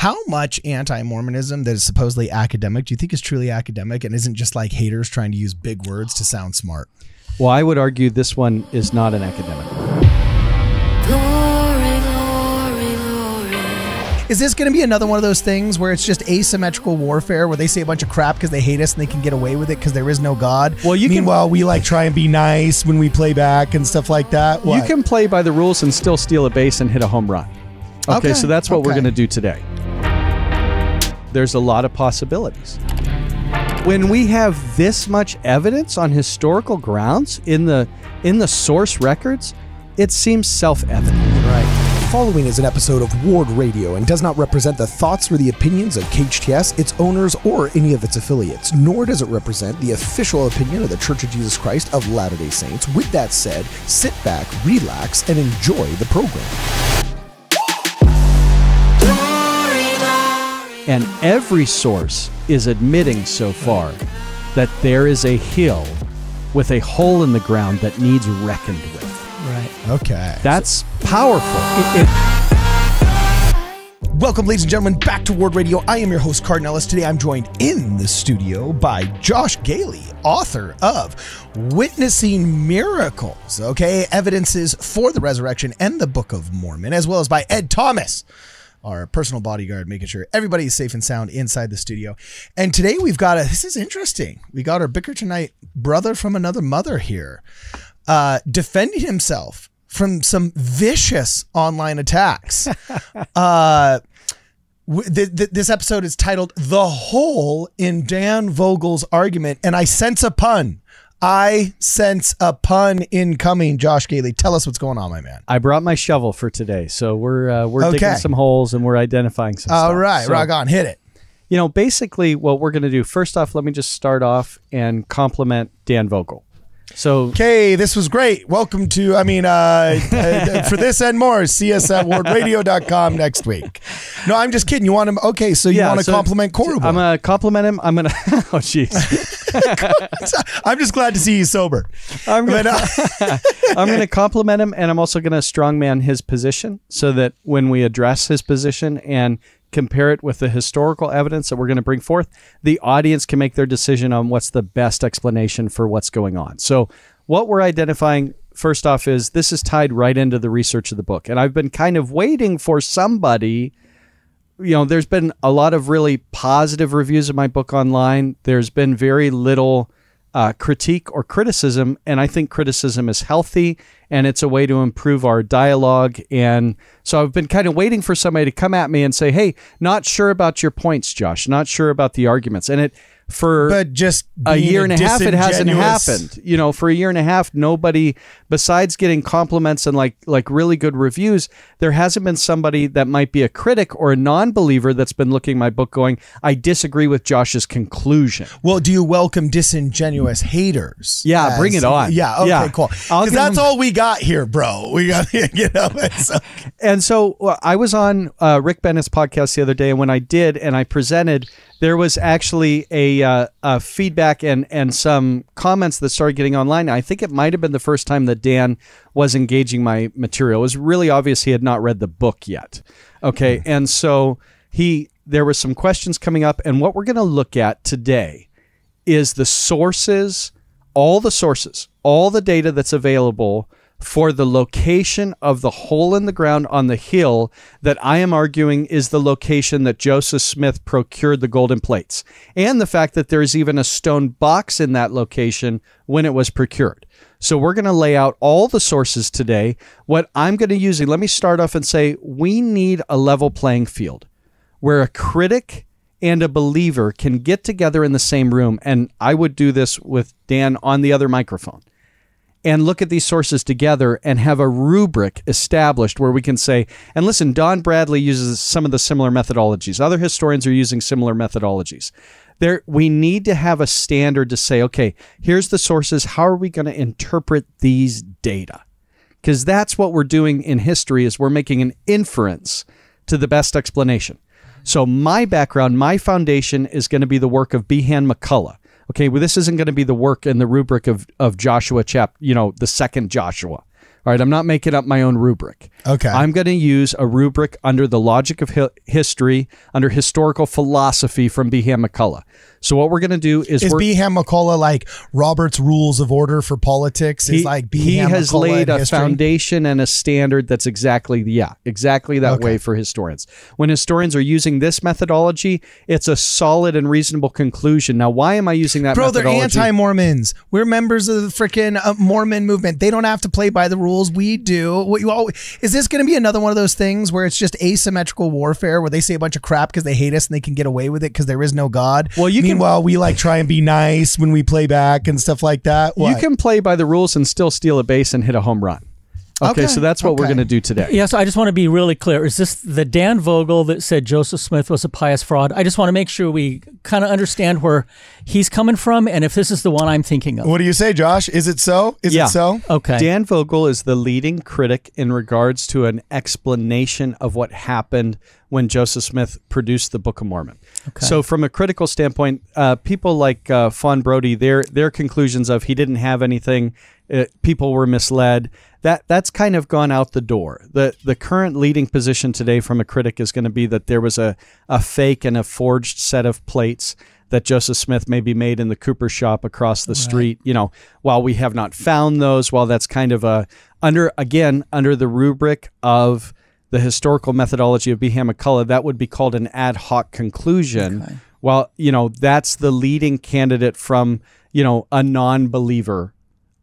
How much anti-Mormonism that is supposedly academic do you think is truly academic and isn't just like haters trying to use big words to sound smart? Well, I would argue this one is not an academic. Is this going to be another one of those things where it's just asymmetrical warfare where they say a bunch of crap because they hate us and they can get away with it because there is no God? Well, Meanwhile, we like try and be nice when we play back and stuff like that. What? You can play by the rules and still steal a base and hit a home run. Okay, so that's what we're going to do today. There's a lot of possibilities. When we have this much evidence on historical grounds in the source records, it seems self-evident. Right. Following is an episode of Ward Radio and does not represent the thoughts or the opinions of KHTS, its owners, or any of its affiliates, nor does it represent the official opinion of the Church of Jesus Christ of Latter-day Saints. With that said, sit back, relax, and enjoy the program. And every source is admitting so far that there is a hill with a hole in the ground that needs reckoned with. Right. Okay. That's powerful. Welcome, ladies and gentlemen, back to Ward Radio. I am your host, Cardinellis. Today I'm joined in the studio by Josh Gehly, author of Witnessing Miracles, Evidences for the Resurrection and the Book of Mormon, as well as by Ed Thomas, our personal bodyguard, making sure everybody is safe and sound inside the studio. And today we've got this is interesting. We got our Bicker Tonight brother from another mother here, defending himself from some vicious online attacks. This episode is titled "The Hole in Dan Vogel's Argument," and I sense a pun. I sense a pun incoming. Josh Gehly, tell us what's going on, my man. I brought my shovel for today, so we're digging some holes and we're identifying some stuff. All right, so, rock on, hit it. You know, basically what we're going to do, first off, let me just start off and compliment Dan Vogel. So, okay, this was great. Welcome to, for this and more, see us at wardradio.com next week. No, I'm just kidding. You want him? Okay, so you want to compliment Korubo. I'm going to compliment him. I'm going to, oh, jeez. I'm just glad to see you sober. I'm going to compliment him, and I'm also going to strongman his position so that when we address his position and compare it with the historical evidence that we're going to bring forth, the audience can make their decision on what's the best explanation for what's going on. So what we're identifying first off is this is tied right into the research of the book. And I've been kind of waiting for somebody, there's been a lot of really positive reviews of my book online. There's been very little critique or criticism, and I think criticism is healthy and it's a way to improve our dialogue. And so I've been kind of waiting for somebody to come at me and say, hey, not sure about your points, Josh, not sure about the arguments. And but just a year and a half, it hasn't happened. For a year and a half, nobody, besides getting compliments and like really good reviews, there hasn't been somebody that might be a critic or a non-believer that's been looking at my book going, I disagree with Josh's conclusion. Well, do you welcome disingenuous haters? Yeah, bring it on. Yeah, okay, cool. Because that's all we got here, bro. We got, And so I was on Rick Bennett's podcast the other day, and when I did, and I presented, there was actually a feedback and some comments that started getting online. I think it might have been the first time that Dan was engaging my material. It was really obvious he had not read the book yet. Okay, and so there were some questions coming up, and what we're going to look at today is the sources, all the data that's available for the location of the hole in the ground on the hill that I am arguing is the location that Joseph Smith procured the golden plates, and the fact that there's even a stone box in that location when it was procured. So we're going to lay out all the sources today. What I'm going to use, let me start off and say, we need a level playing field where a critic and a believer can get together in the same room, and I would do this with Dan on the other microphone, and look at these sources together and have a rubric established where we can say, and listen, Don Bradley uses some of the similar methodologies. Other historians are using similar methodologies. We need to have a standard to say, okay, here's the sources. How are we going to interpret these data? Because that's what we're doing in history, is we're making an inference to the best explanation. So my background, my foundation is going to be the work of Behan McCullough. Okay, well, this isn't going to be the work in the rubric of Joshua the second Joshua. All right, I'm not making up my own rubric. Okay. I'm going to use a rubric under the logic of history, under historical philosophy from Behan McCullough. So what we're going to do is Behan McCullough like Robert's Rules of Order for politics? Is like Behan he has McCullough laid in a history? foundation and a standard that's exactly that way for historians. When historians are using this methodology, it's a solid and reasonable conclusion. Now, why am I using that methodology? They're anti-Mormons. We're members of the freaking Mormon movement. They don't have to play by the rules. We do. Is this going to be another one of those things where it's just asymmetrical warfare, where they say a bunch of crap because they hate us and they can get away with it because there is no God? Well, meanwhile, we like try and be nice when we play back and stuff like that. What? You can play by the rules and still steal a base and hit a home run. Okay, so that's what we're going to do today. Yeah, so I just want to be really clear. Is this the Dan Vogel that said Joseph Smith was a pious fraud? I just want to make sure we kind of understand where he's coming from and if this is the one I'm thinking of. What do you say, Josh? Is it so? Is it so? Okay. Dan Vogel is the leading critic in regards to an explanation of what happened when Joseph Smith produced the Book of Mormon. Okay. So from a critical standpoint, people like Fawn Brody, their conclusions of he didn't have anything, people were misled, that's kind of gone out the door. The current leading position today from a critic is going to be that there was a fake and a forged set of plates that Joseph Smith maybe made in the Cooper shop across the street. You know, while we have not found those, while that's kind of under the rubric of the historical methodology of Behan McCullough, that would be called an ad hoc conclusion. Okay. Well, that's the leading candidate from, a non-believer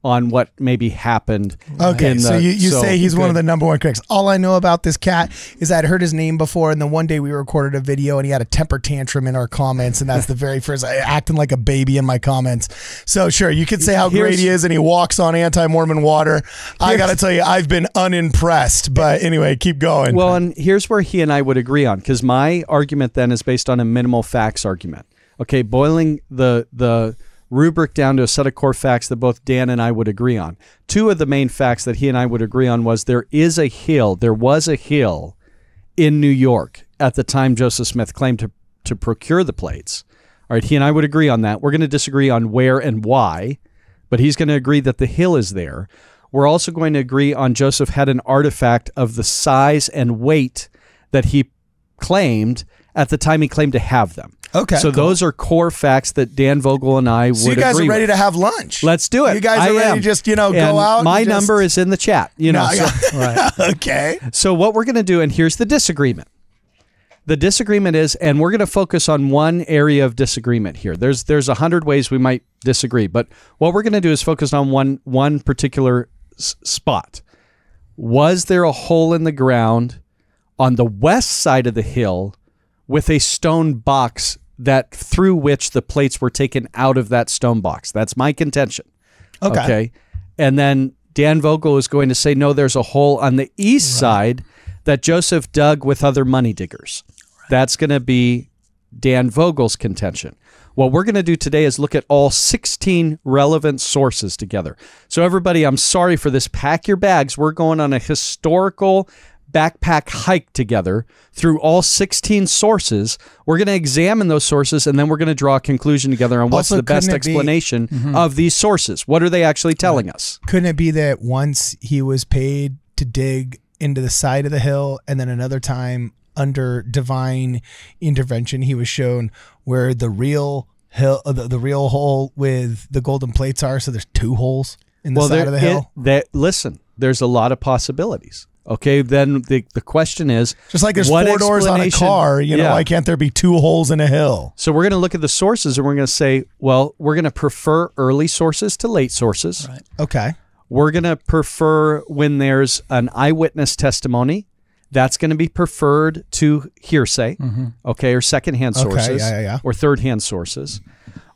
on what maybe happened. Okay, so you say he's one of the number one critics. All I know about this cat is I'd heard his name before, and then one day we recorded a video and he had a temper tantrum in our comments, and that's the very first, acting like a baby in my comments. So sure, you could say how great he is and he walks on anti-Mormon water. I got to tell you, I've been unimpressed, but anyway, keep going. Well, and here's where he and I would agree on, because my argument then is based on a minimal facts argument. Okay, boiling the rubric down to a set of core facts that both Dan and I would agree on. Two of the main facts that he and I would agree on was there was a hill in New York at the time Joseph Smith claimed to procure the plates. All right, he and I would agree on that. We're going to disagree on where and why, but he's going to agree that the hill is there. We're also going to agree on Joseph had an artifact of the size and weight that he claimed at the time he claimed to have them. Okay, so those are core facts that Dan Vogel and I would agree with. So you guys are ready to have lunch. Let's do it. You guys are ready to just, go out. My number is in the chat. Right. Okay. So what we're going to do, and here's the disagreement. The disagreement is, and we're going to focus on one area of disagreement here. There's 100 ways we might disagree, but what we're going to do is focus on one particular spot. Was there a hole in the ground on the west side of the hill with a stone box that through which the plates were taken out of that stone box? That's my contention. Okay. And then Dan Vogel is going to say, no, there's a hole on the east side that Joseph dug with other money diggers. That's going to be Dan Vogel's contention. What we're going to do today is look at all 16 relevant sources together. So everybody, I'm sorry for this. Pack your bags. We're going on a historical backpack hike together through all 16 sources. We're going to examine those sources, and then we're going to draw a conclusion together on what's the best explanation of these sources. What are they actually telling us? Couldn't it be that once he was paid to dig into the side of the hill, and then another time under divine intervention, he was shown where the real hill, the real hole with the golden plates are? So there's two holes in the side of the hill. Listen, there's a lot of possibilities. Okay, then the question is, just like there's 4 doors on a car, why can't there be 2 holes in a hill? So we're going to look at the sources, and we're going to say, well, we're going to prefer early sources to late sources. Right. Okay. We're going to prefer when there's an eyewitness testimony. That's going to be preferred to hearsay, okay, or secondhand sources, or third-hand sources.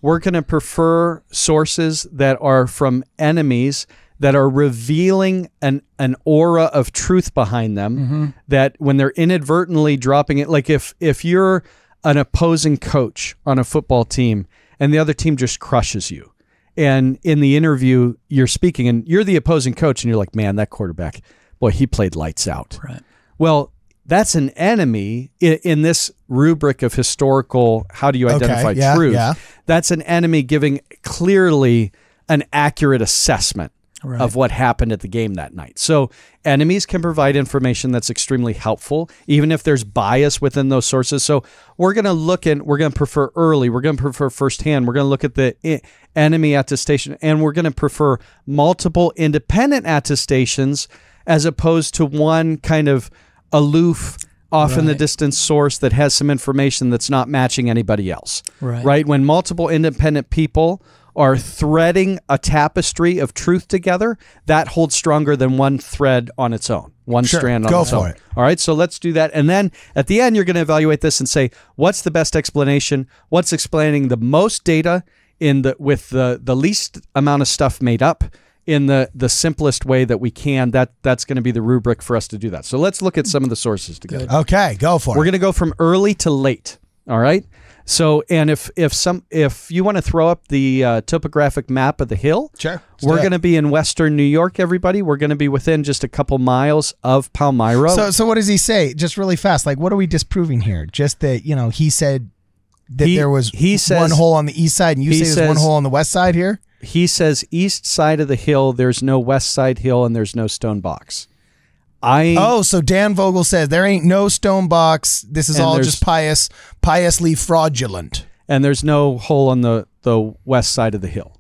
We're going to prefer sources that are from enemies that are revealing an aura of truth behind them, that when they're inadvertently dropping it, like if you're an opposing coach on a football team and the other team just crushes you, and in the interview you're speaking and you're the opposing coach and you're like, man, that quarterback, boy, he played lights out. Right. Well, that's an enemy in this rubric of historical, how do you identify truth? Yeah. That's an enemy giving clearly an accurate assessment of what happened at the game that night. So enemies can provide information that's extremely helpful, even if there's bias within those sources. So we're going to look and we're going to prefer early. We're going to prefer firsthand. We're going to look at the enemy attestation, and we're going to prefer multiple independent attestations as opposed to one kind of aloof, off in the distance source that has some information that's not matching anybody else. Right? When multiple independent people are threading a tapestry of truth together, that holds stronger than one thread on its own, one strand on its own. Go for it. All right, so let's do that. And then at the end, you're going to evaluate this and say, what's the best explanation? What's explaining the most data with the least amount of stuff made up in the simplest way that we can? That's going to be the rubric for us to do that. So let's look at some of the sources together. Good. Okay, go for it. We're going to go from early to late. All right. So, and if you want to throw up the topographic map of the hill, we're going to be in western New York, everybody. We're going to be within just a couple miles of Palmyra. So what does he say? Just really fast. Like, what are we disproving here? Just that, he said that there was one hole on the east side, and you say there's one hole on the west side here? He says east side of the hill, there's no west side hill, and there's no stone box. So Dan Vogel says there ain't no stone box. This is all just piously fraudulent. And there's no hole on the west side of the hill.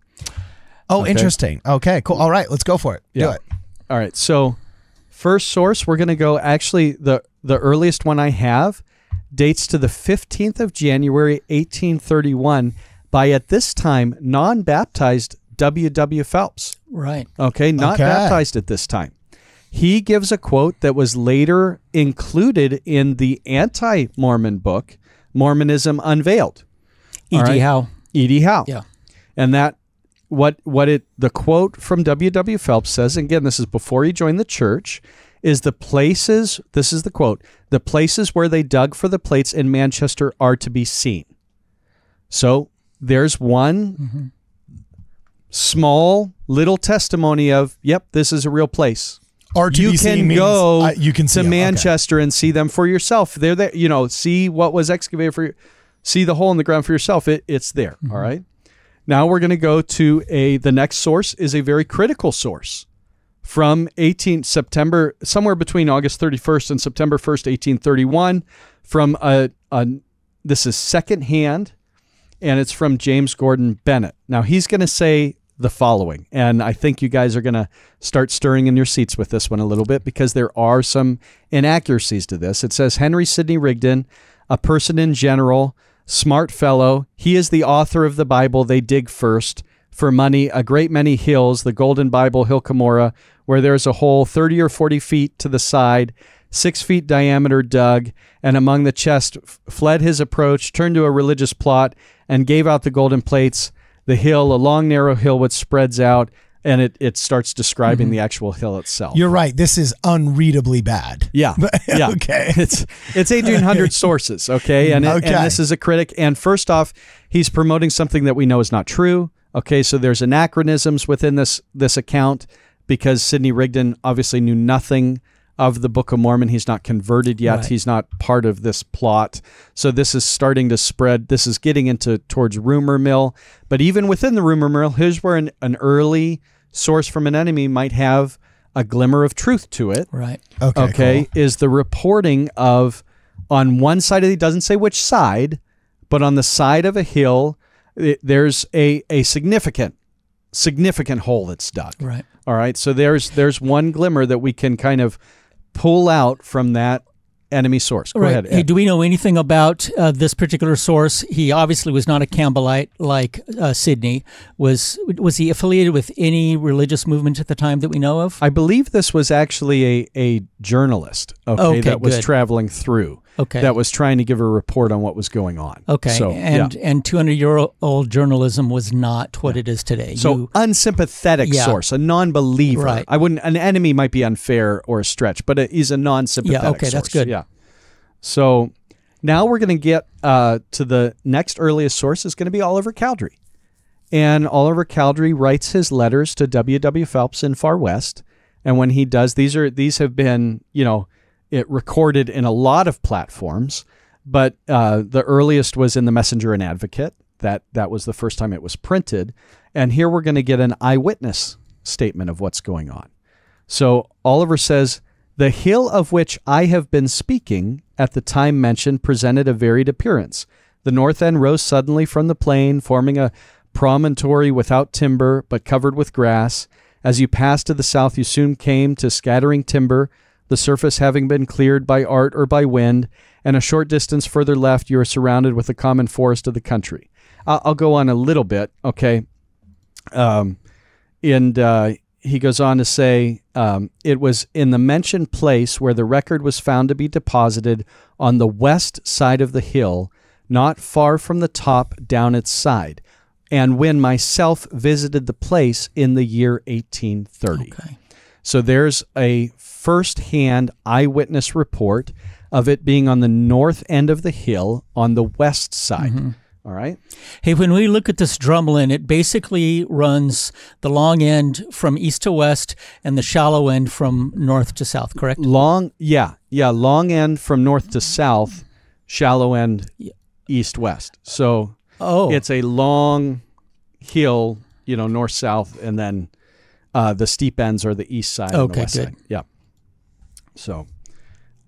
Oh, okay. Interesting. Okay, cool. All right, let's go for it. Yeah. Do it. All right. So first source, we're going to go, actually, the earliest one I have dates to the 15th of January, 1831, by, at this time, non-baptized W.W. Phelps. Right. Okay, not baptized at this time. He gives a quote that was later included in the Anti-Mormon book, Mormonism Unveiled. E.D. Howe. E.D. Howe. Yeah. And that the quote from W.W. Phelps says, again, this is before he joined the church, is the places, this is the quote, the places where they dug for the plates in Manchester are to be seen. So there's one small little testimony of, yep, this is a real place. You can go to Manchester and see them for yourself. They're there, see what was excavated for you, see the hole in the ground for yourself. It's there. All right. Now we're going to go to the next source is a very critical source from September, somewhere between August 31st and September 1st, 1831, from this is secondhand, and it's from James Gordon Bennett. Now he's going to say the following, and I think you guys are going to start stirring in your seats with this one a little bit because there are some inaccuracies to this. It says, Henry Sidney Rigdon, a person in general, smart fellow, he is the author of the Bible they dig first, for money, a great many hills, the Golden Bible, Hill Cumorah, where there's a hole 30 or 40 feet to the side, 6 feet diameter dug, and among the chest fled his approach, turned to a religious plot, and gave out the golden plates. The hill, a long, narrow hill which spreads out, and it starts describing the actual hill itself. You're right. This is unreadably bad. Yeah. Yeah. Okay. It's 1,800 sources, okay? And this is a critic. And first off, he's promoting something that we know is not true. Okay, so there's anachronisms within this account because Sidney Rigdon obviously knew nothing of the Book of Mormon. He's not converted yet. Right. He's not part of this plot. So this is starting to spread. This is getting towards rumor mill. But even within the rumor mill, here's where an early source from an enemy might have a glimmer of truth to it. Right. Okay. Cool. Is the reporting of, on one side, he doesn't say which side, but on the side of a hill, there's a significant hole that's dug. Right. All right. So there's one glimmer that we can kind of pull out from that enemy source. Go ahead. Hey, do we know anything about this particular source? He obviously was not a Campbellite like Sidney. Was he affiliated with any religious movement at the time that we know of? I believe this was actually a journalist. That was traveling through. Okay. That was trying to give a report on what was going on. Okay. So, and 200-year-old journalism was not what it is today. So unsympathetic source, a non-believer. Right. An enemy might be unfair or a stretch, but he's a non-sympathetic source. Okay, that's good. Yeah. So now we're going to get to the next earliest source is going to be Oliver Cowdery. And Oliver Cowdery writes his letters to W.W. Phelps in Far West. And when he does, these have been, it recorded in a lot of platforms, but the earliest was in the Messenger and Advocate. That was the first time it was printed. And here we're going to get an eyewitness statement of what's going on. So Oliver says, the hill of which I have been speaking at the time mentioned presented a varied appearance. The north end rose suddenly from the plain, forming a promontory without timber, but covered with grass. As you passed to the south, you soon came to scattering timber, the surface having been cleared by art or by wind, and a short distance further left, you are surrounded with the common forest of the country. I'll go on a little bit, okay? He goes on to say, it was in the mentioned place where the record was found to be deposited on the west side of the hill, not far from the top down its side, and when myself visited the place in the year 1830. Okay. So there's a first-hand eyewitness report of it being on the north end of the hill on the west side. Mm-hmm. All right. Hey, when we look at this drumlin, it basically runs the long end from east to west and the shallow end from north to south, correct? Long end from north to south, shallow end east-west. So it's a long hill, north-south, and then the steep ends are the east side and the west side. Yeah. So,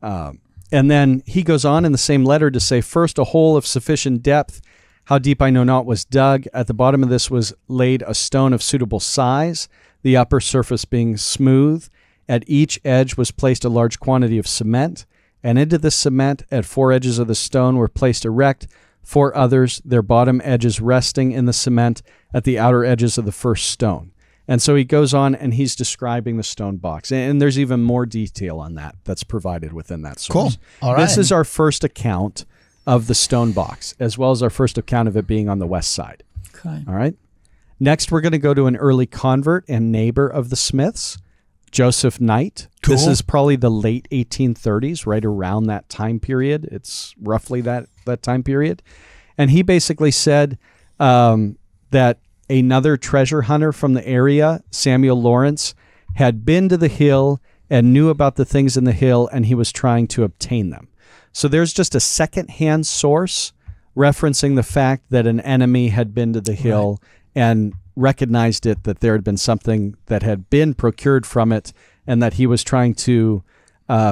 and then he goes on in the same letter to say, first, a hole of sufficient depth, how deep I know not, was dug. At the bottom of this was laid a stone of suitable size, the upper surface being smooth. At each edge was placed a large quantity of cement, and into the cement at 4 edges of the stone were placed erect 4 others, their bottom edges resting in the cement at the outer edges of the first stone. And so he goes on and he's describing the stone box. And there's even more detail on that that's provided within that source. Cool. All right. This is our first account of the stone box, as well as our first account of it being on the west side. Okay. All right. Next, we're going to go to an early convert and neighbor of the Smiths, Joseph Knight. Cool. This is probably the late 1830s, right around that time period. It's roughly that time period. And he basically said that another treasure hunter from the area, Samuel Lawrence, had been to the hill and knew about the things in the hill, and he was trying to obtain them. So there's just a second-hand source referencing the fact that an enemy had been to the hill and recognized it, that there had been something that had been procured from it, and that he was trying to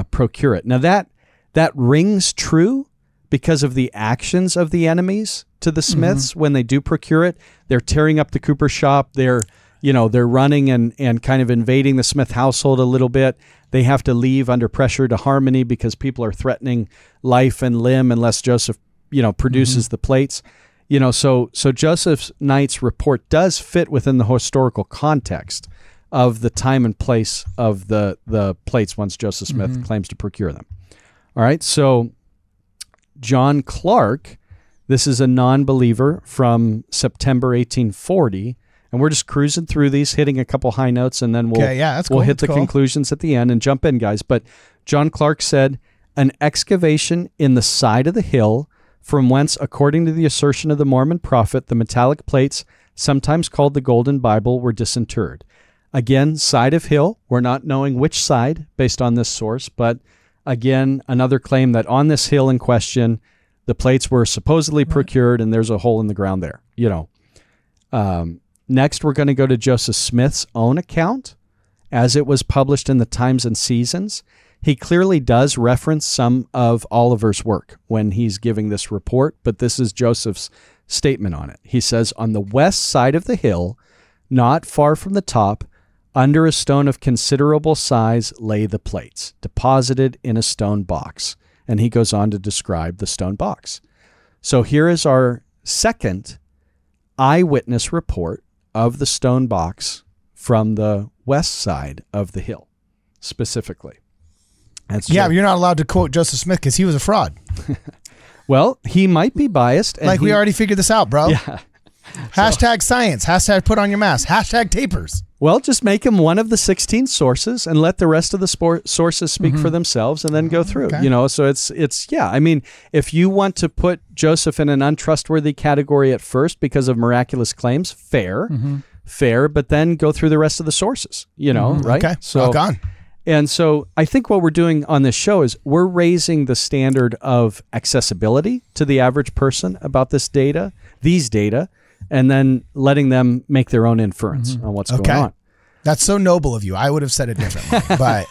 procure it. Now that rings true because of the actions of the enemies to the Smiths. When they do procure it, they're tearing up the cooper shop. They're running and kind of invading the Smith household a little bit. They have to leave under pressure to Harmony because people are threatening life and limb unless Joseph, produces the plates. So Joseph Knight's report does fit within the historical context of the time and place of the plates once Joseph Smith claims to procure them. All right, so John Clark, this is a non-believer from September 1840, and we're just cruising through these, hitting a couple high notes, and then we'll hit the conclusions at the end and jump in, guys. But John Clark said, an excavation in the side of the hill, from whence, according to the assertion of the Mormon prophet, the metallic plates, sometimes called the Golden Bible, were disinterred. Again, side of hill, we're not knowing which side based on this source, but again, another claim that on this hill in question, the plates were supposedly procured and there's a hole in the ground there. Next, we're going to go to Joseph Smith's own account as it was published in the Times and Seasons. He clearly does reference some of Oliver's work when he's giving this report, but this is Joseph's statement on it. He says, on the west side of the hill, not far from the top, under a stone of considerable size lay the plates, deposited in a stone box. And he goes on to describe the stone box. So here is our second eyewitness report of the stone box from the west side of the hill, specifically. But you're not allowed to quote Joseph Smith because he was a fraud. Well, he might be biased. And we already figured this out, bro. Yeah. Hashtag science. Hashtag put on your mask. Hashtag tapers. Well, just make him one of the 16 sources and let the rest of the sources speak for themselves and then go through. Okay. So it's I mean, if you want to put Joseph in an untrustworthy category at first because of miraculous claims, fair, but then go through the rest of the sources, right? Okay, so gone. And so I think what we're doing on this show is we're raising the standard of accessibility to the average person about these data, and then letting them make their own inference on what's going on. That's so noble of you. I would have said it differently, but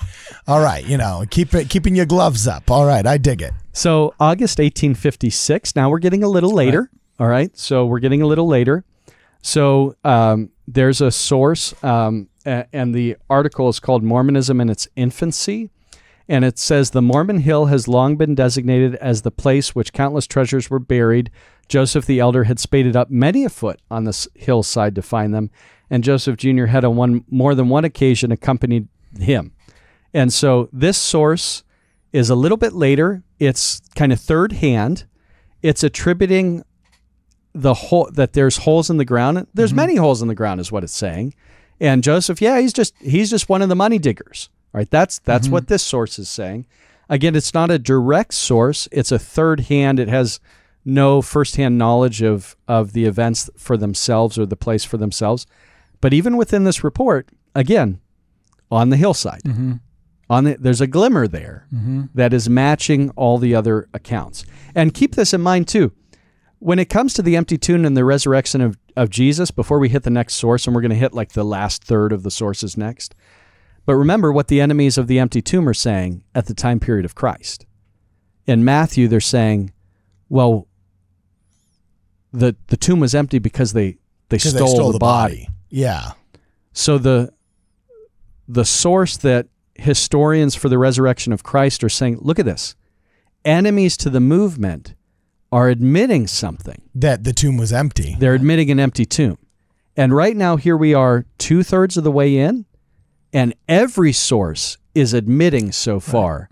all right, keeping your gloves up. All right, I dig it. So August 1856. Now we're getting a little later. All right, so we're getting a little later. So there's a source, and the article is called "Mormonism in Its Infancy," and it says the Mormon Hill has long been designated as the place which countless treasures were buried. Joseph the Elder had spaded up many a foot on the hillside to find them, and Joseph Jr. had on more than one occasion accompanied him. And so this source is a little bit later. It's kind of third hand. It's attributing the hole that there's holes in the ground. There's many holes in the ground, is what it's saying. And Joseph, he's just one of the money diggers. Right? That's what this source is saying. Again, it's not a direct source. It's a third hand. It has no firsthand knowledge of the events for themselves or the place for themselves. But even within this report, again, on the hillside, there's a glimmer there that is matching all the other accounts. And keep this in mind too. When it comes to the empty tomb and the resurrection of Jesus, before we hit the next source, and we're going to hit like the last third of the sources next, but remember what the enemies of the empty tomb are saying at the time period of Christ. In Matthew, they're saying, well, the tomb was empty because they stole the body. Yeah. So the source that historians for the resurrection of Christ are saying, look at this. Enemies to the movement are admitting something. That the tomb was empty. They're admitting an empty tomb. And right now, here we are 2/3 of the way in, and every source is admitting so far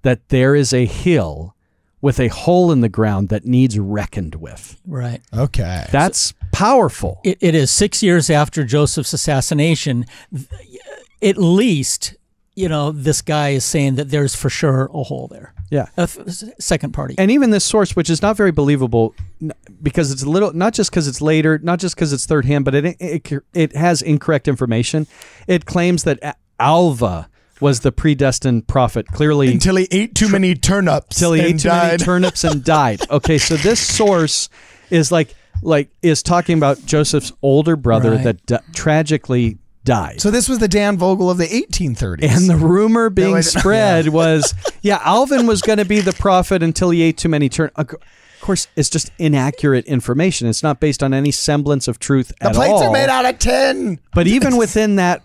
that there is a hill with a hole in the ground that needs reckoned with. Right. Okay. That's powerful. It is 6 years after Joseph's assassination. At least, this guy is saying that there's for sure a hole there. Yeah. Second party. And even this source, which is not very believable because it's not just because it's later, not just because it's third hand, but it has incorrect information. It claims that Alva was the predestined prophet, clearly. Until he ate too many turnips. Until he ate too many turnips and died. Okay, so this source is is talking about Joseph's older brother that tragically died. So this was the Dan Vogel of the 1830s. And the rumor being spread was, Alvin was going to be the prophet until he ate too many turnips. Of course, it's just inaccurate information. It's not based on any semblance of truth at all. The plates are made out of tin. But even within that,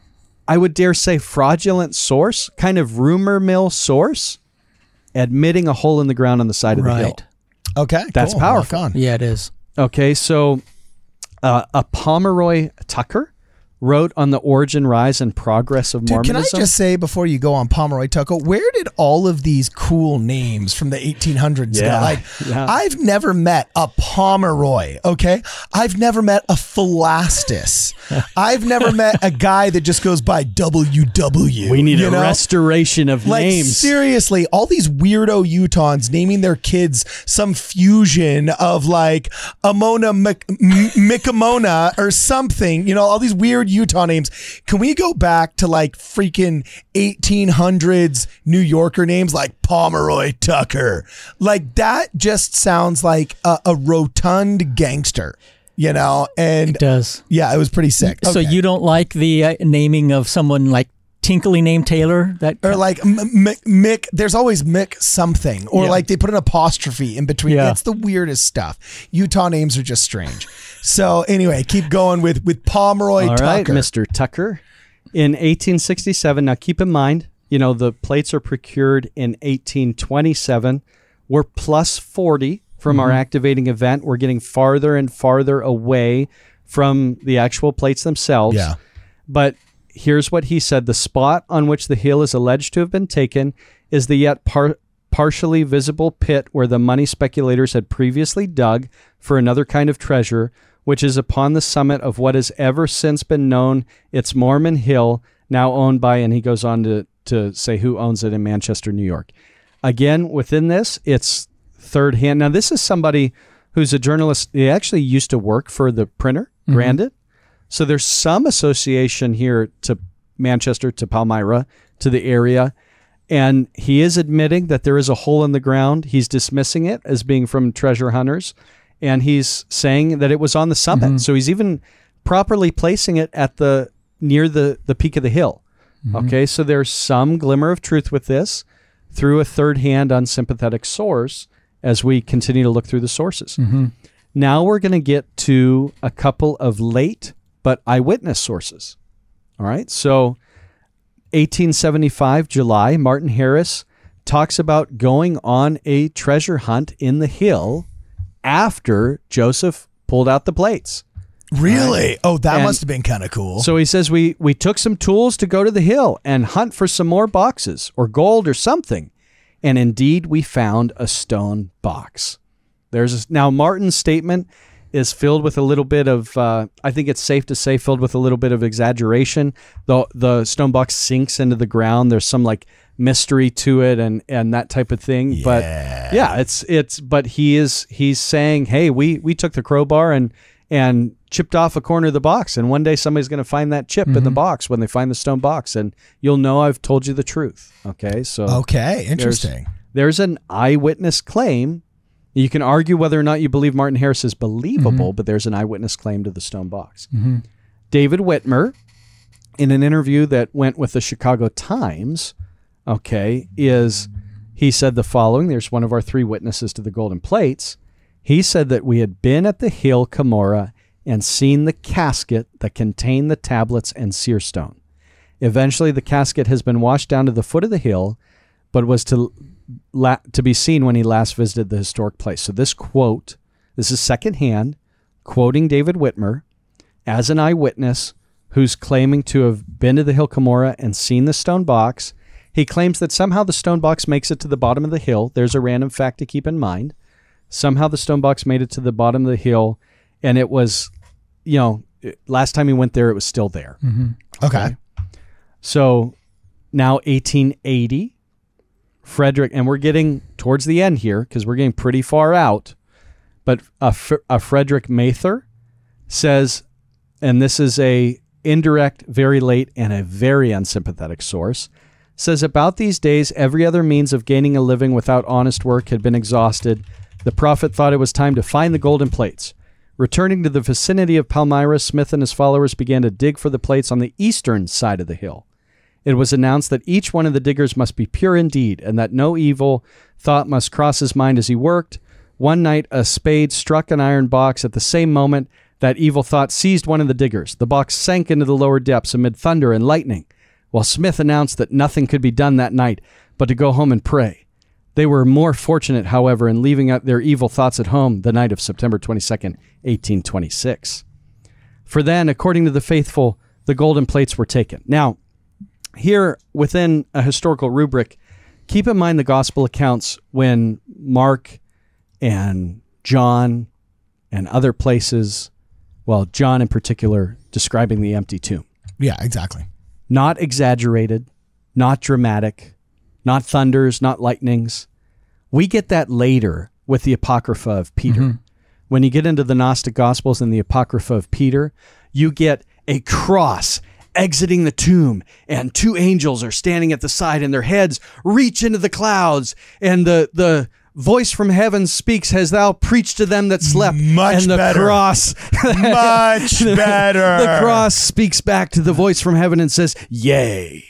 I would dare say fraudulent source, kind of rumor mill source, admitting a hole in the ground on the side of the hill. Okay, that's cool. powerful. Yeah, it is. Okay, so a Pomeroy Tucker wrote on the origin, rise, and progress of Mormonism. Can I just say before you go on Pomeroy Tucker, where did all of these cool names from the 1800s go? I've never met a Pomeroy, okay? I've never met a Philastus. I've never met a guy that just goes by WW. We need a restoration of names. Seriously, all these weirdo Utahns naming their kids some fusion of Amona Micamona or something, all these weird Utah names. Can we go back to freaking 1800s New Yorker names like Pomeroy Tucker? That just sounds like a rotund gangster, and it does. Yeah, it was pretty sick. So you don't like the naming of someone like tinkly named Taylor? Or Mick, there's always Mick something. Or they put an apostrophe in between. Yeah. It's the weirdest stuff. Utah names are just strange. So anyway, keep going with Pomeroy Tucker. All right, Mr. Tucker. In 1867, now keep in mind, the plates are procured in 1827. We're plus 40 from our activating event. We're getting farther and farther away from the actual plates themselves. Yeah. But here's what he said. The spot on which the hill is alleged to have been taken is the yet partially visible pit where the money speculators had previously dug for another kind of treasure, which is upon the summit of what has ever since been known, its Mormon Hill, now owned by, and he goes on to say who owns it in Manchester, New York. Again, within this, it's third hand. Now, this is somebody who's a journalist. He actually used to work for the printer, Grandin. So there's some association here to Manchester, to Palmyra, to the area. And he is admitting that there is a hole in the ground. He's dismissing it as being from treasure hunters. And he's saying that it was on the summit. So he's even properly placing it at the near the peak of the hill. Okay, so there's some glimmer of truth with this through a third-hand unsympathetic source as we continue to look through the sources. Now we're going to get to a couple of late but eyewitness sources. All right, so 1875, July, Martin Harris talks about going on a treasure hunt in the hill after Joseph pulled out the plates. Really? Right? Oh, that And must have been kind of cool. So he says, we took some tools to go to the hill and hunt for some more boxes or gold or something. And indeed, we found a stone box. Now, Martin's statement is filled with a little bit of, I think it's safe to say, filled with a little bit of exaggeration. The stone box sinks into the ground. There's some like mystery to it and that type of thing. Yeah. But yeah, but he's saying, hey, we took the crowbar and chipped off a corner of the box, and one day somebody's going to find that chip in the box when they find the stone box, and you'll know I've told you the truth. Okay, so interesting. There's an eyewitness claim. You can argue whether or not you believe Martin Harris is believable, but there's an eyewitness claim to the stone box. David Whitmer, in an interview that went with the Chicago Times, he said the following. There's one of our three witnesses to the golden plates. He said that we had been at the hill Cumorah and seen the casket that contained the tablets and seer stone. Eventually, the casket has been washed down to the foot of the hill, but was to be seen when he last visited the historic place. So this quote, this is secondhand, quoting David Whitmer as an eyewitness who's claiming to have been to the hill Cumorah and seen the stone box. He claims that somehow the stone box makes it to the bottom of the hill. There's a random fact to keep in mind. Somehow the stone box made it to the bottom of the hill, and it was, last time he went there, it was still there. Okay. So now 1880, Frederick, and we're getting towards the end here because we're getting pretty far out, but a Frederick Mather says, and this is a indirect, very late, and a very unsympathetic source, says about these days, every other means of gaining a living without honest work had been exhausted. The prophet thought it was time to find the golden plates. Returning to the vicinity of Palmyra, Smith and his followers began to dig for the plates on the eastern side of the hill. It was announced that each one of the diggers must be pure indeed, and that no evil thought must cross his mind as he worked. One night, a spade struck an iron box. At the same moment, that evil thought seized one of the diggers. The box sank into the lower depths amid thunder and lightning, while Smith announced that nothing could be done that night but to go home and pray. They were more fortunate, however, in leaving out their evil thoughts at home the night of September 22nd, 1826. For then, according to the faithful, the golden plates were taken. Now, here within a historical rubric, keep in mind the gospel accounts when Mark and John and other places, well, John in particular, describing the empty tomb. Yeah, exactly. Not exaggerated, not dramatic, not thunders, not lightnings. We get that later with the Apocrypha of Peter. When you get into the Gnostic Gospels and the Apocrypha of Peter, you get a cross exiting the tomb, and two angels are standing at the side, and their heads reach into the clouds, and the voice from heaven speaks, "Has thou preached to them that slept?" Much and the better. Cross, Much better. The cross speaks back to the voice from heaven and says, "Yea."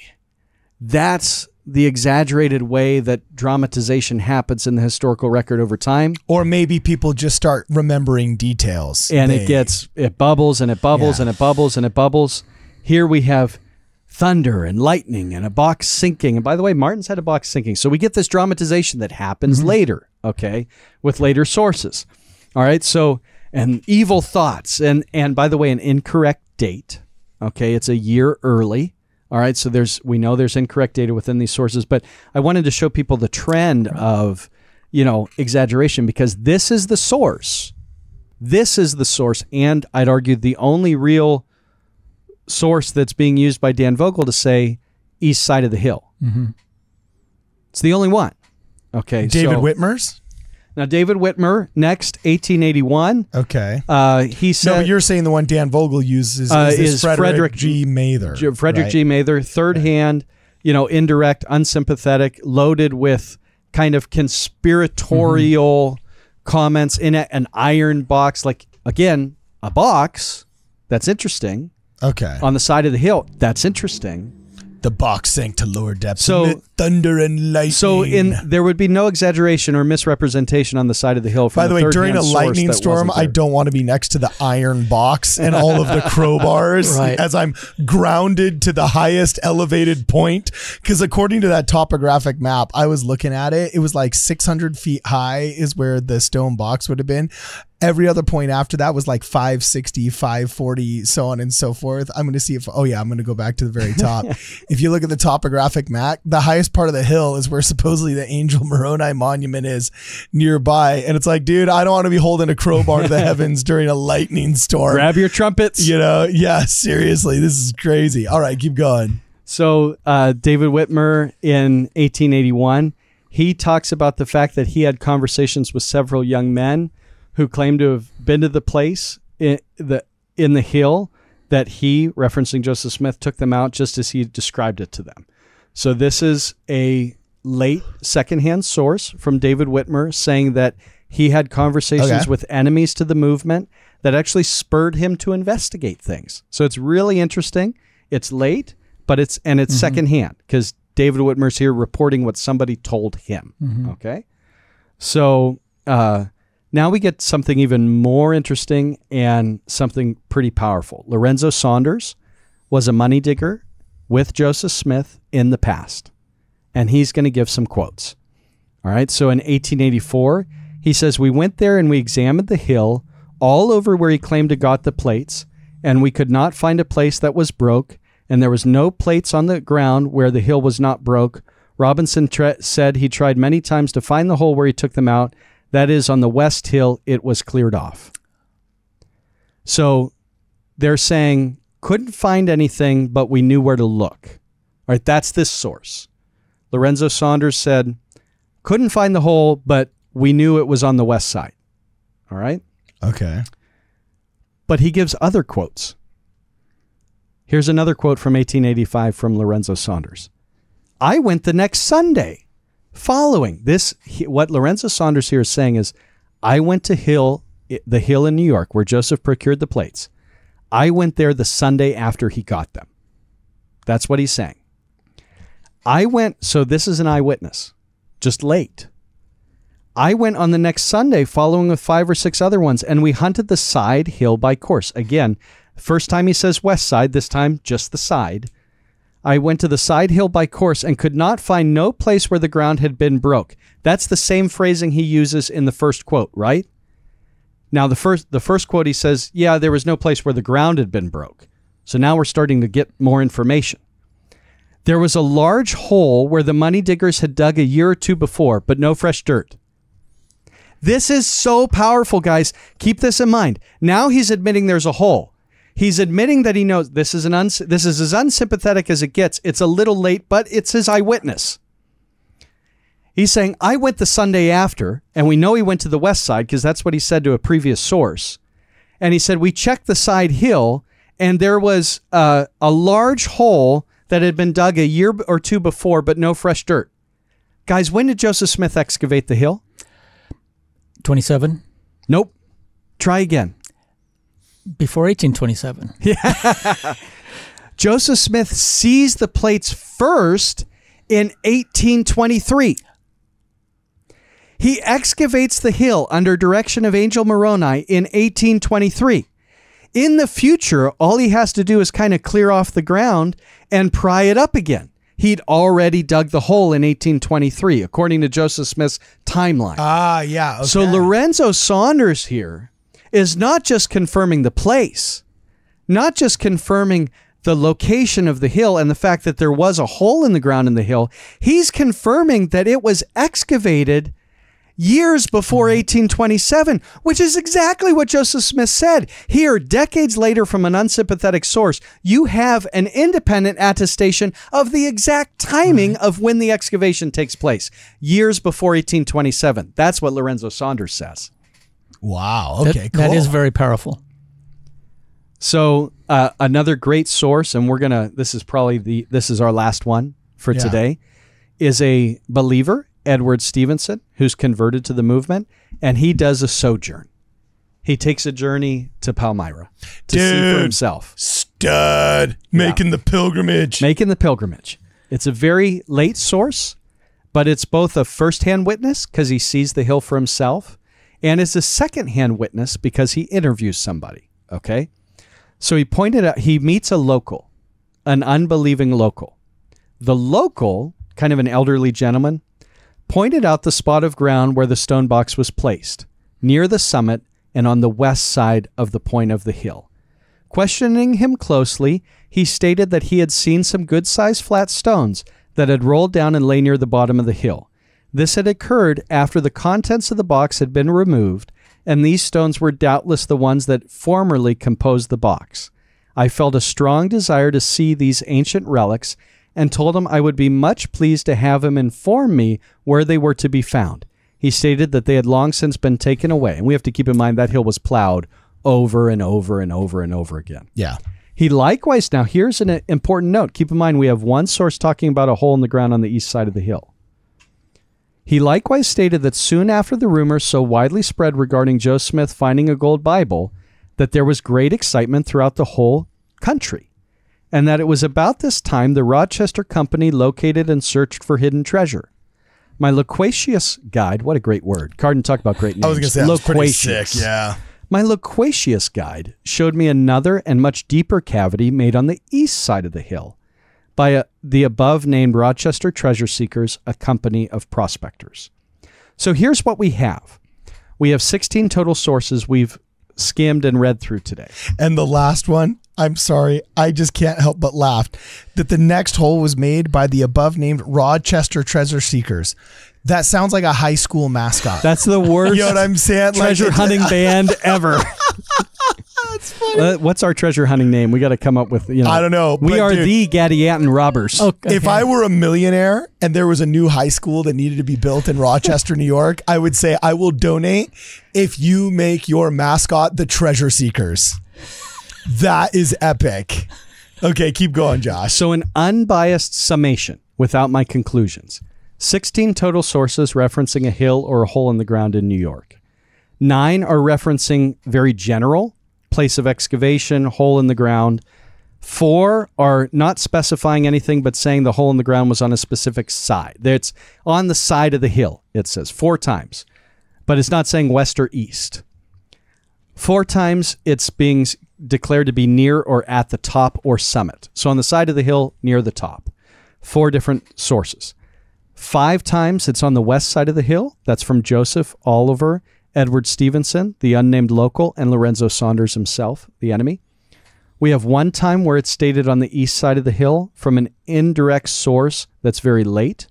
That's the exaggerated way that dramatization happens in the historical record over time. Or maybe people just start remembering details. And it bubbles and it bubbles and it bubbles and it bubbles. Here we have thunder and lightning and a box sinking. And by the way, Martin's had a box sinking. So we get this dramatization that happens later, okay, with later sources. All right, so, and evil thoughts. And by the way, an incorrect date, okay, it's a year early. All right, so we know there's incorrect data within these sources, but I wanted to show people the trend of, exaggeration, because this is the source. This is the source, and I'd argue the only real source that's being used by Dan Vogel to say east side of the hill. It's the only one. Okay, David Whitmer's? Now, David Whitmer, next, 1881. Okay. He said... No, but you're saying the one Dan Vogel uses is Frederick G. Mather. Frederick G. Mather, third hand, indirect, unsympathetic, loaded with kind of conspiratorial comments in an iron box. Like, again, a box, that's interesting. Okay. on the side of the hill. That's interesting. The box sank to lower depths. So- amid thunder and lightning. So there would be no exaggeration or misrepresentation on the side of the hill. From By the way, during a third-hand source lightning that storm, wasn't I there. don't want to be next to the iron box and all of the crowbars Right. as I'm grounded to the highest elevated point. Because according to that topographic map, I was looking at it. It was like 600 feet high is where the stone box would have been. Every other point after that was like 560, 540, so on and so forth. I'm going to see if, I'm going to go back to the very top. If you look at the topographic map, the highest part of the hill is where supposedly the Angel Moroni monument is nearby. And it's like, dude, I don't want to be holding a crowbar to the heavens during a lightning storm. Grab your trumpets. Yeah, seriously, this is crazy. All right, keep going. So David Whitmer in 1881, he talks about the fact that he had conversations with several young men who claimed to have been to the place in the hill that he, referencing Joseph Smith, took them out just as he described it to them. So this is a late secondhand source from David Whitmer saying that he had conversations with enemies to the movement that actually spurred him to investigate things. So it's really interesting. It's late, but it's secondhand because David Whitmer's here reporting what somebody told him. Okay. So, now we get something even more interesting and something pretty powerful. Lorenzo Saunders was a money digger with Joseph Smith in the past, and he's going to give some quotes. All right, so in 1884, he says, "We went there and we examined the hill all over where he claimed to got the plates, and we could not find a place that was broke, and there was no plates on the ground where the hill was not broke. Robinson said he tried many times to find the hole where he took them out. That is, on the west hill, it was cleared off." So they're saying, couldn't find anything, but we knew where to look. All right, that's this source. Lorenzo Saunders said, couldn't find the hole, but we knew it was on the west side. All right? Okay. But he gives other quotes. Here's another quote from 1885 from Lorenzo Saunders. "I went the next Sunday. Following this, what Lorenzo Saunders here is saying is, I went to the hill in New York where Joseph procured the plates. I went there the Sunday after he got them." That's what he's saying. So this is an eyewitness, just late. "I went on the next Sunday following with 5 or 6 other ones, and we hunted the side hill by course." Again, first time he says west side, this time just the side. "I went to the side hill by course and could not find no place where the ground had been broke." That's the same phrasing he uses in the first quote, right? Now, the first quote, he says, yeah, there was no place where the ground had been broke. So now we're starting to get more information. "There was a large hole where the money diggers had dug a year or 2 before, but no fresh dirt." This is so powerful, guys. Keep this in mind. Now he's admitting there's a hole. He's admitting that he knows this is as unsympathetic as it gets. It's a little late, but it's his eyewitness. He's saying, I went the Sunday after, and we know he went to the west side because that's what he said to a previous source. And he said, we checked the side hill, and there was a large hole that had been dug a year or 2 before, but no fresh dirt. Guys, when did Joseph Smith excavate the hill? 27? Nope. Try again. Before 1827. Joseph Smith sees the plates first in 1823. He excavates the hill under direction of Angel Moroni in 1823. In the future, all he has to do is kind of clear off the ground and pry it up again. He'd already dug the hole in 1823, according to Joseph Smith's timeline. Yeah. Okay. So Lorenzo Saunders here is not just confirming the place, not just confirming the location of the hill and the fact that there was a hole in the ground in the hill. He's confirming that it was excavated years before 1827, which is exactly what Joseph Smith said. Here, decades later from an unsympathetic source, you have an independent attestation of the exact timing of when the excavation takes place, years before 1827. That's what Lorenzo Saunders says. Wow. Okay, cool. That is very powerful. So another great source, and this is our last one for today, is a believer, Edward Stevenson, who's converted to the movement, and he does a sojourn. He takes a journey to Palmyra to see for himself. Stud. Making the pilgrimage. Making the pilgrimage. It's a very late source, but it's both a first-hand witness because he sees the hill for himself, and it's a second-hand witness because he interviews somebody, okay? So he pointed out, he meets a local, an unbelieving local. The local, kind of an elderly gentleman, pointed out the spot of ground where the stone box was placed, near the summit and on the west side of the point of the hill. Questioning him closely, he stated that he had seen some good-sized flat stones that had rolled down and lay near the bottom of the hill. This had occurred after the contents of the box had been removed, and these stones were doubtless the ones that formerly composed the box. I felt a strong desire to see these ancient relics and told him I would be much pleased to have him inform me where they were to be found. He stated that they had long since been taken away, and we have to keep in mind that hill was plowed over and over and over and over again. Yeah. He likewise, now here's an important note. Keep in mind we have one source talking about a hole in the ground on the east side of the hill. He likewise stated that soon after the rumors so widely spread regarding Joe Smith finding a gold Bible, that there was great excitement throughout the whole country, and that it was about this time the Rochester Company located and searched for hidden treasure. My loquacious guide, what a great word. Carden, talk about great names. I was going to say, that was pretty sick, yeah. My loquacious guide showed me another and much deeper cavity made on the east side of the hill by the above-named Rochester Treasure Seekers, a company of prospectors. So here's what we have. We have 16 total sources we've skimmed and read through today. And the last one, I'm sorry, I just can't help but laugh, that the next hole was made by the above-named Rochester Treasure Seekers. That sounds like a high school mascot. That's the worst you know what I'm saying? treasure hunting band ever. That's funny. What's our treasure hunting name? We got to come up with, I don't know. We are the Gadianton robbers. Okay. If I were a millionaire and there was a new high school that needed to be built in Rochester, New York, I would say I will donate if you make your mascot the Treasure Seekers. That is epic. Okay, keep going, Josh. So an unbiased summation without my conclusions. 16 total sources referencing a hill or a hole in the ground in New York. 9 are referencing very general, place of excavation, hole in the ground. 4 are not specifying anything but saying the hole in the ground was on a specific side. It's on the side of the hill, it says 4 times. But it's not saying west or east. 4 times it's being declared to be near or at the top or summit. So on the side of the hill, near the top. 4 different sources. 5 times it's on the west side of the hill. That's from Joseph, Oliver, Edward Stevenson, the unnamed local, and Lorenzo Saunders himself, the enemy. We have 1 time where it's stated on the east side of the hill from an indirect source that's very late.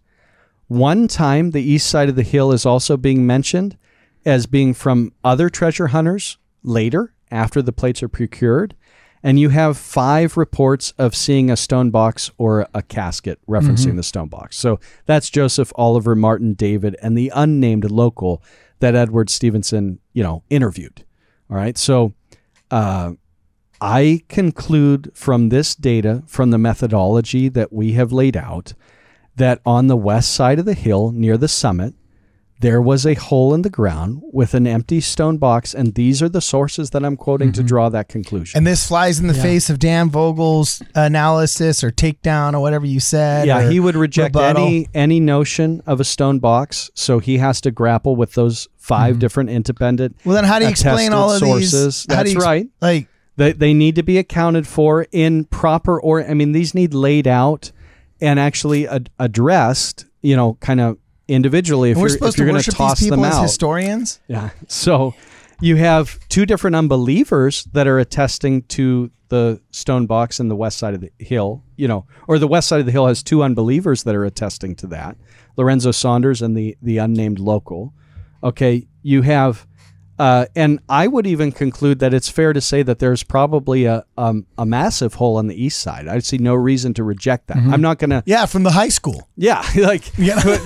1 time the east side of the hill is also being mentioned as being from other treasure hunters later, after the plates are procured. And you have 5 reports of seeing a stone box or a casket referencing the stone box. So that's Joseph, Oliver, Martin, David, and the unnamed local that Edward Stevenson, interviewed. All right. So I conclude from this data, from the methodology that we have laid out, that on the west side of the hill near the summit, there was a hole in the ground with an empty stone box, and these are the sources that I'm quoting to draw that conclusion. And this flies in the face of Dan Vogel's analysis or takedown or whatever you said. Yeah, he would reject rebuttal. any notion of a stone box, so he has to grapple with those 5 different independent. Well, then how do you explain all of sources? these? That's right. Like they need to be accounted for in proper these need laid out and actually addressed, kind of individually. If we're you're supposed going to to worship toss these them people as out, historians. Yeah. So you have 2 different unbelievers that are attesting to the stone box in the west side of the hill, or the west side of the hill has 2 unbelievers that are attesting to that. Lorenzo Saunders and the unnamed local. Okay. You have, and I would even conclude that it's fair to say that there's probably a massive hole on the east side. I see no reason to reject that. I'm not going to. Yeah. From the high school. Yeah.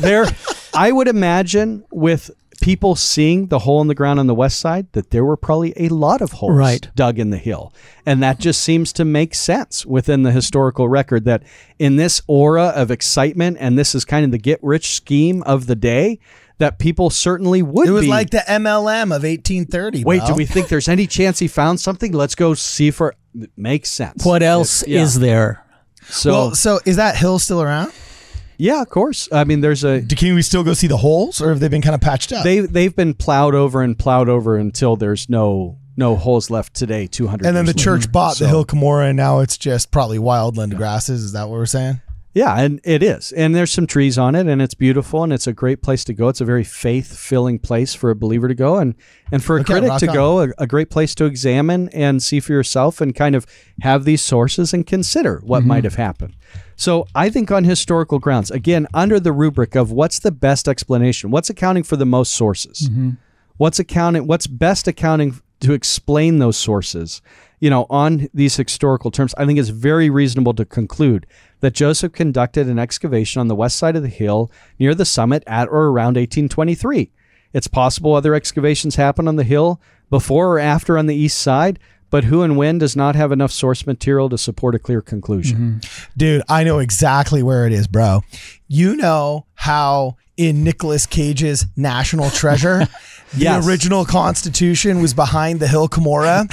There, I would imagine with people seeing the hole in the ground on the west side that there were probably a lot of holes dug in the hill. And that just seems to make sense within the historical record that in this aura of excitement, and this is kind of the get rich scheme of the day, that people certainly would be. It was like the MLM of 1830. Wait, do we think there's any chance he found something? Let's go see for makes sense. What else is there? So, so is that hill still around? yeah, of course. I mean, Can we still go see the holes, or have they been kind of patched up? they've been plowed over until there's no holes left today. 200. And then the years church later. bought the Hill Cumorah, and now it's just probably wildland grasses. Is that what we're saying? Yeah, and it is. And there's some trees on it, and it's beautiful, and it's a great place to go. It's a very faith-filling place for a believer to go, and for a critic to go, a great place to examine and see for yourself and kind of have these sources and consider what might have happened. So I think on historical grounds, again, under the rubric of what's the best explanation, what's accounting for the most sources, what's best accounting to explain those sources, on these historical terms, I think it's very reasonable to conclude that Joseph conducted an excavation on the west side of the hill near the summit at or around 1823. It's possible other excavations happened on the hill before or after on the east side, but who and when does not have enough source material to support a clear conclusion. Dude, I know exactly where it is, bro. You know how in Nicolas Cage's National Treasure, the original Constitution was behind the Hill Cumorah.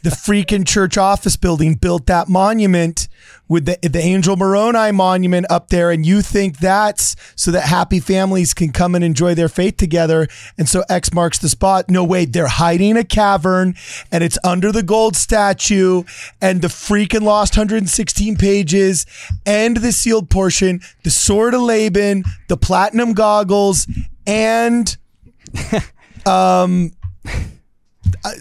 The freaking church office building built that monument with the Angel Moroni monument up there, and you think that's so that happy families can come and enjoy their faith together, and so X marks the spot. No, wait, they're hiding a cavern, and it's under the gold statue, and the freaking lost 116 pages, and the sealed portion, the sword of Laban, the platinum goggles, and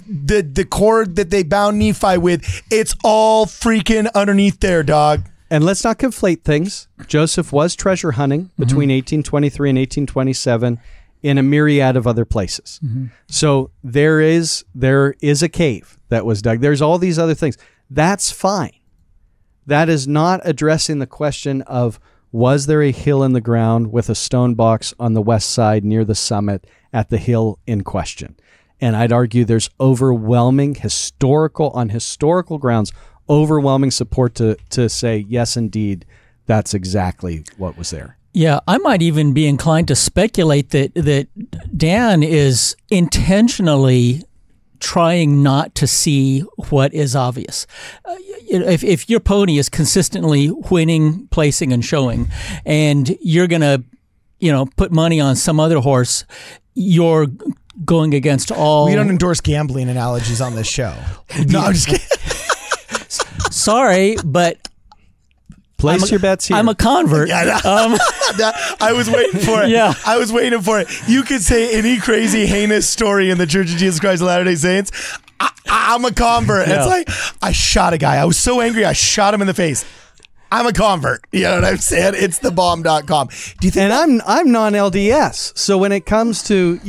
the cord that they bound Nephi with. It's all freaking underneath there, dog. And let's not conflate things. Joseph was treasure hunting between 1823 and 1827 in a myriad of other places. So there is a cave that was dug. There's all these other things. That's fine. That is not addressing the question of, was there a hill in the ground with a stone box on the west side near the summit at the hill in question? And I'd argue there's overwhelming on historical grounds, overwhelming support to say, yes, indeed, that's exactly what was there. Yeah, I might even be inclined to speculate that Dan is intentionally trying not to see what is obvious. If your pony is consistently winning, placing, and showing, and you're going to, put money on some other horse, you're going against all... We don't endorse gambling analogies on this show. No, I'm just kidding. Sorry, but... Place your bets here. I'm a convert. I was waiting for it. Yeah. I was waiting for it. You could say any crazy, heinous story in the Church of Jesus Christ of Latter-day Saints. I'm a convert. Yeah. It's like, I shot a guy. I was so angry, I shot him in the face. I'm a convert. You know what I'm saying? It's thebomb.com. Do you think? And I'm non-LDS. So when it comes to,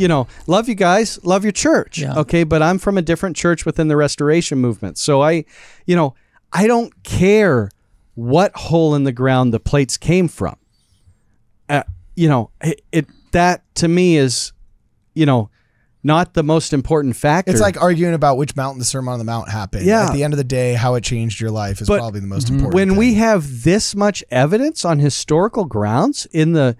love you guys, love your church. Yeah. Okay. But I'm from a different church within the Restoration movement. So I don't care what hole in the ground the plates came from. That to me is, not the most important factor. It's like arguing about which mountain the Sermon on the Mount happened. Yeah. At the end of the day, how it changed your life is probably the most important when thing. we have this much evidence on historical grounds in the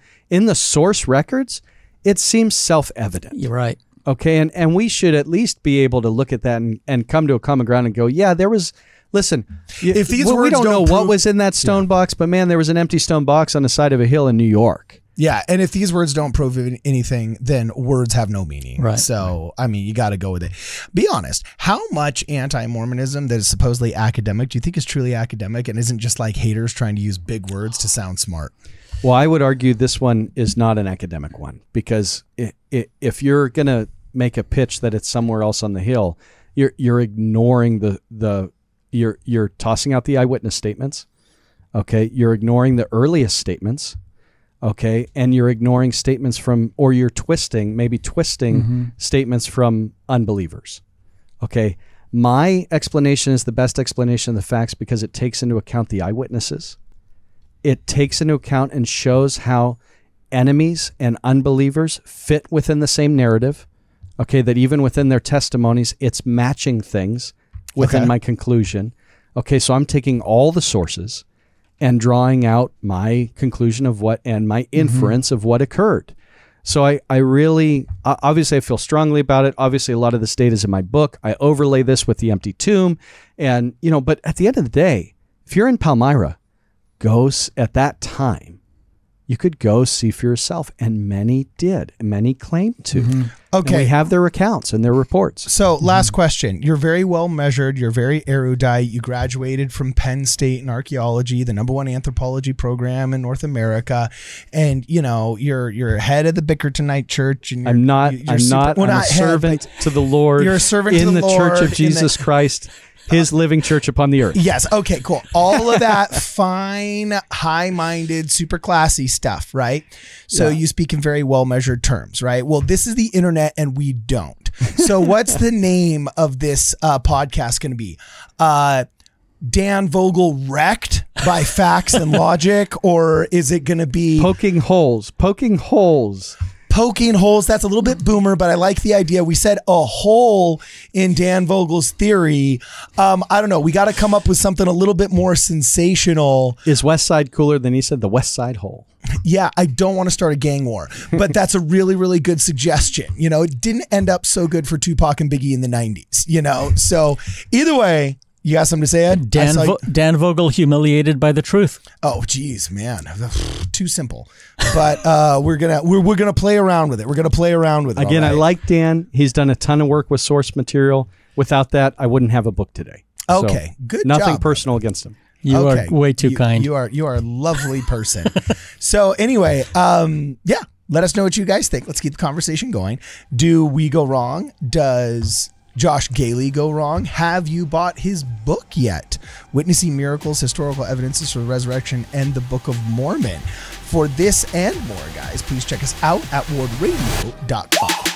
source records, it seems self-evident. You're right. Okay, and we should at least be able to look at that and come to a common ground and go, yeah, there was... Listen, if these words we don't know prove, what was in that stone box, but man, there was an empty stone box on the side of a hill in New York. Yeah, and if these words don't prove anything, then words have no meaning. Right. So, I mean, you got to go with it. Be honest. How much anti-Mormonism that is supposedly academic do you think is truly academic and isn't just like haters trying to use big words to sound smart? Well, I would argue this one is not an academic one, because if you're going to make a pitch that it's somewhere else on the hill, you're ignoring you're tossing out the eyewitness statements. Okay. You're ignoring the earliest statements. Okay. And you're ignoring statements or you're twisting statements from unbelievers. Okay. My explanation is the best explanation of the facts because it takes into account the eyewitnesses. It takes into account and shows how enemies and unbelievers fit within the same narrative. Okay. That even within their testimonies, it's matching things within my conclusion. Okay. So I'm taking all the sources and drawing out my conclusion of what and my inference of what occurred. So I really, obviously I feel strongly about it. Obviously a lot of this data is in my book. I overlay this with the empty tomb. And, you know, but at the end of the day, if you're in Palmyra, go at that time, you could go see for yourself. And many did. And many claimed to. Okay. And we have their accounts and their reports. So last question. You're very well measured. You're very erudite. You graduated from Penn State in archaeology, the #1 anthropology program in North America. And, you know, you're head of the Bickertonite Church. And I'm not a servant to the Lord. You're a servant in to the the Lord, Church of Jesus Christ, his living church upon the earth. Yes. Okay, cool. All of that fine, high-minded, super classy stuff, right? So you speak in very well-measured terms, right? Well, this is the internet and we don't. So what's the name of this podcast going to be? Dan Vogel wrecked by facts and logic, or is it going to be poking holes? Poking holes. That's a little bit boomer, but I like the idea. We said a hole in Dan Vogel's theory. I don't know. We got to come up with something a little bit more sensational. Is West Side cooler than he said the West Side hole? Yeah, I don't want to start a gang war, but that's a really, really good suggestion. You know, it didn't end up so good for Tupac and Biggie in the 90s, you know? So either way, you got something to say, Ed? Dan Vogel humiliated by the truth. Oh, geez, man, too simple. But we're gonna play around with it. We're gonna play around with it. Again, right? I like Dan. He's done a ton of work with source material. Without that, I wouldn't have a book today. Okay, so, good. Nothing job. personal against him. You are way too kind. You are a lovely person. So anyway, yeah, let us know what you guys think. Let's keep the conversation going. Do we go wrong? Does Josh Gehly go wrong? Have you bought his book yet? Witnessing Miracles, Historical Evidences for the Resurrection and the Book of Mormon. For this and more, guys, please check us out at wardradio.com.